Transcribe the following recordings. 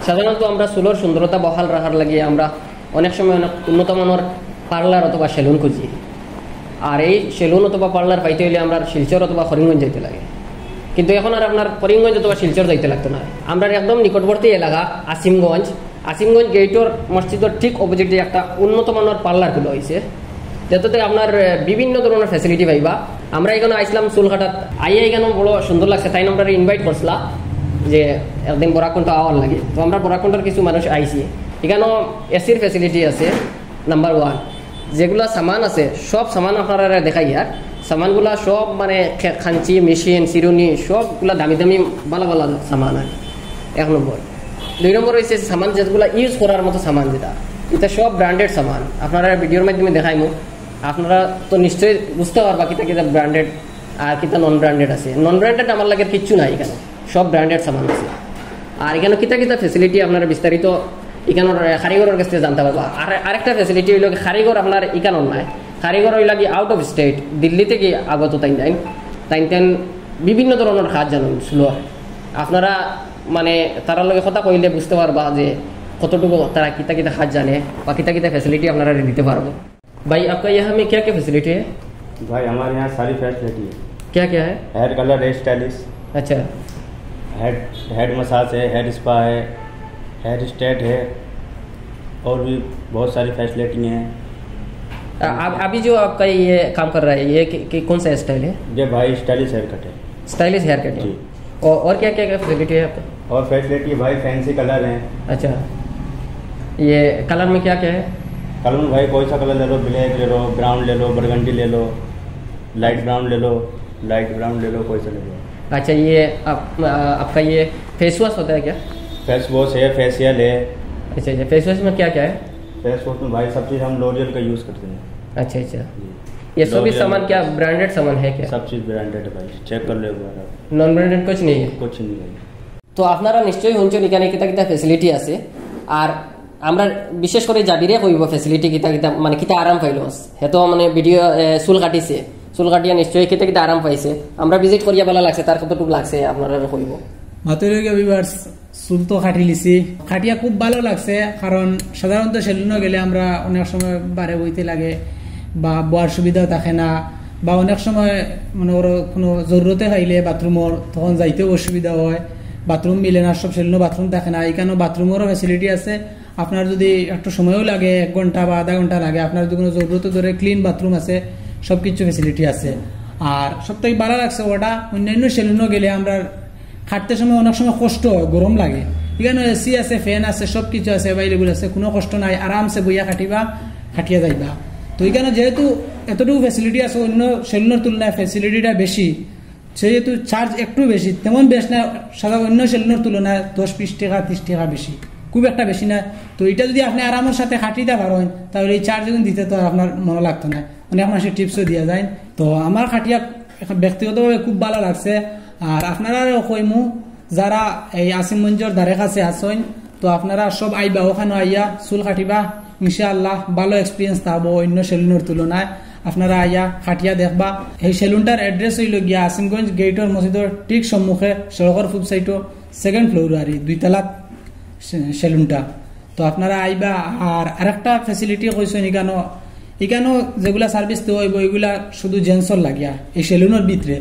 সাধারণত আমরা চুলোর সুন্দরতা বহাল রাখার লাগে আমরা অনেক সময় অনেক উন্নত মানের পার্লার অথবা সেলুন খুঁজি। আর এই সেলুন অথবা পার্লার পাইতে হইলে আমরা শিলচর অথবা করিমগঞ্জ যাইতে লাগে, কিন্তু এখন আর আপনার করিমগঞ্জ অথবা শিলচর যাইতে লাগতো না। আমরা একদম নিকটবর্তী এলাকা আসিমগঞ্জ গেটর মসজিদের ঠিক অপোজিটে একটা উন্নত মানের পার্লার খুলে হয়েছে, যেটাতে আপনার বিভিন্ন ধরনের ফ্যাসিলিটি পাইবা। আমরা এখানে আইসলাম চুল কাটাত, আইয়া এখানে বড় সুন্দর লাগছে, তাই আমরা ইনভাইট করছিলাম যে একদিন বরাকণ্ঠ আওয়ার লাগে। তো আমরা বরাকণ্ঠর কিছু মানুষ আইছি, এখানেও এসির ফ্যাসিলিটি আছে নাম্বার 1। যেগুলা সামান আছে সব সামান আপনারা দেখাই, আর সামানগুলা সব মানে খাঞ্চি মেশিন চিরুনি সবগুলা দামি দামি ভালো ভালো সামান আর 1 নম্বর। 2 নম্বর হয়েছে সামান যেগুলো ইউজ করার মতো সামান, যেটা এটা সব ব্র্যান্ডেড সামান। আপনারা ভিডিওর মাধ্যমে দেখাইমু, আপনারা তো নিশ্চয়ই বুঝতে পারবা কিতা কিতা ব্র্যান্ডেড আর কিতা নন ব্র্যান্ডেড আছে। নন ব্র্যান্ডেড আমার লাগে কিচ্ছু নাই, এখানে সব ব্র্যান্ডেড সামান আছে। আর এখানে কিতা কিতা ফ্যাসিলিটি আপনারা বিস্তারিত এখানোর কারিগরের কাছ থেকে জানতে পারবা। আর আরেকটা ফ্যাসিলিটি হইল কারিগর আপনার এখানোর নাই, কারিগর হইল কি আউট অফ স্টেট, দিল্লি থেকে আগত তাইন বিভিন্ন ধরনের কাজ জানেন স্লো। আপনারা মানে তার লগে কথা কইলে বুঝতে পারবা যে কতটুকু তারা কিতা কিতা কাজ জানে বা কিতা কিতা फैसिलिटी আপনারা দিতে পারবো। भाई आपका यहाँ में क्या क्या फैसिलिटी है? भाई हमारे यहाँ सारी फैसिलिटी है। क्या क्या है? हेयर कलर, हेयर स्टाइलिश, अच्छा, हेड मसाज है, हेयर स्पा है, हेयर स्ट्रेट है, और भी बहुत सारी फैसिलिटी हैं। अभी जो आपका ये काम कर रहा है ये कौन सा स्टाइल है? ये भाई स्टाइलिश हेयर कट है। स्टाइलिश हेयर कट है। और क्या क्या फैसिलिटी है आपका? और फैसिलिटी भाई फैंसी कलर हैं। अच्छा, ये कलर में क्या क्या है? कलर में भाई कोई सा कलर ले लो, ब्लैक ले लो, ब्राउन ले लो, बरगंडी ले लो, लाइट ब्राउन ले लो, कोई सा ले लो। अच्छा, ये आपका ये फेस वॉश होता है क्या? फेस वॉश है, फेशियल है। अच्छा, फेस वॉश में क्या क्या है? फेस वॉश में भाई सब चीज़ हम लोरियल का यूज़ करते हैं। अच्छा अच्छा, ये सभी सामान क्या ब्रांडेड सामान है क्या? सब चीज़ ब्रांडेड है भाई, चेक कर लो। नॉन ब्रांडेड कुछ नहीं है? कुछ नहीं है। তো আপনারা নিশ্চয়ই শুনছেন এখানে কিতা কিতা ফ্যাসিলিটি আছে। আর আমরা বিশেষ করে জাবিরে কইব ফ্যাসিলিটি কিতা কিতা মানে কিতা আরাম পাইলো, হেতো মানে ভিডিও চুল কাটিয়া নিশ্চয়ই কিতা কিতা আরাম পাইছে। আমরা ভিজিট করিয়া ভালো লাগছে, তার কতটুকু লাগছে আপনারা কইব। মাতরিয়া ভিউয়ার্স, চুল তো কাটি লিছি, কাটিয়া খুব ভালো লাগছে। কারণ সাধারণত সেলুনে গেলে আমরা অনেক সময় বারে বইতে লাগে বা বোয়ার সুবিধাও থাকে না, বা অনেক সময় মানে ওর কোনো জরুরতে খাইলে বাথরুমর তখন যাইতেও অসুবিধা হয়, বাথরুম মিলে না, সব সেলুনে বাথরুম থাকে না। এখানেও বাথরুমেরও ফ্যাসিলিটি আছে। আপনার যদি একটু সময়ও লাগে, 1 ঘন্টা বা আধা ঘন্টা লাগে, আপনার যদি কোনো জরুরত ধরে ক্লিন বাথরুম আছে, সব কিছু ফ্যাসিলিটি আছে। আর সব থেকে ভালো লাগছে ওটা, অন্যান্য সেলুনও গেলে আমরা খাটতে সময় অনেক সময় কষ্ট হয়, গরম লাগে। এখানে এসি আছে, ফ্যান আছে, সব কিছু আছে, অ্যাভেলেবল আছে, কোনো কষ্ট নাই, আরামসে বইয়া খাটিয়া যাইবা। তো এখানে যেহেতু এতটুকু ফ্যাসিলিটি আছে, অন্য সেলুনের তুলনায় ফ্যাসিলিটিটা বেশি, সেহেতু চার্জ একটু বেশি, তেমন বেশ না, সাধারণ অন্য সেলুনের তুলনায় 10-20 টাকা 30 টাকা বেশি, খুব একটা বেশি না। তো এটা যদি আপনি আরামের সাথে খাটিতে পারেন, তাহলে এই চার্জ যখন দিতে তো আপনার মনে লাগতো না। অনেক মানুষের টিপসও দেওয়া যায়। তো আমার খাটিয়া ব্যক্তিগতভাবে খুব ভালো লাগছে। আর আপনারা কইমু যারা এই আসিমগঞ্জের ধারে কাছে আসেন, তো আপনারা সব আইবা, ওখানে আইয়া চুল কাটিবা, ইনশাআল্লাহ ভালো এক্সপিরিয়েন্স পাবো অন্য সেলুনের তুলনায়। আপনারা আইয়া খাটিয়া দেখবা। এই সেলুনটার অ্যাড্রেস হইল গিয়া আসিমগঞ্জ গেটর মসজিদের ঠিক সম্মুখে, সড়কের ফুড সাইডও 2nd ফ্লোর আর 2 তলা সেলুনটা। তো আপনারা আইবা। আর আরেকটা ফ্যাসিলিটি কইছেন এখানেও যেগুলা সার্ভিস দেওয়া হইব এগুলা শুধু জেন্টসর লাগিয়া এই সেলুনের ভিতরে।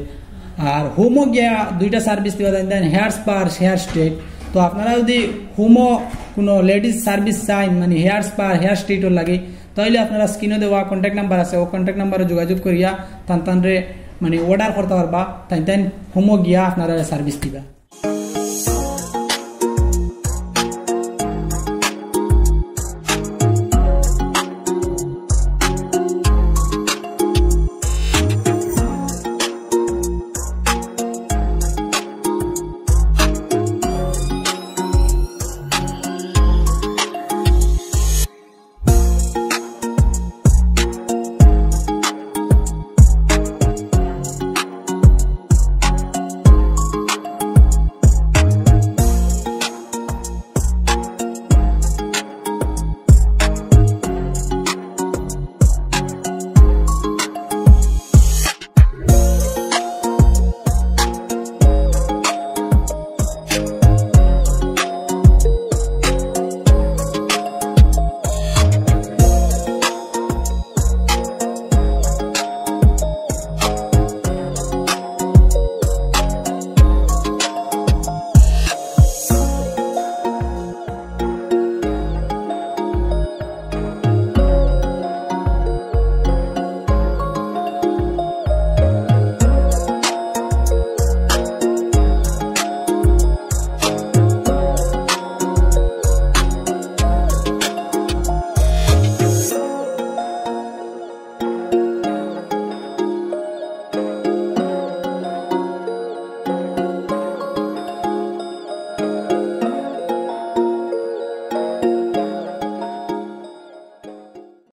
আর হোমও গিয়া 2টা সার্ভিস দেওয়া যায়, হেয়ার স্পা আর হেয়ার স্ট্রেট। তো আপনারা যদি হোমও কোনো লেডিস সার্ভিস চান, মানে হেয়ার স্পা হেয়ার স্ট্রেটও লাগে, তাহলে আপনারা স্ক্রিনে দেওয়া কন্ট্যাক্ট নাম্বার আছে, ও কন্ট্যাক্ট নাম্বারে যোগাযোগ করিয়া তানরে মানে অর্ডার করতে পারবা, তাই হোমও গিয়া আপনারা সার্ভিস দিবা।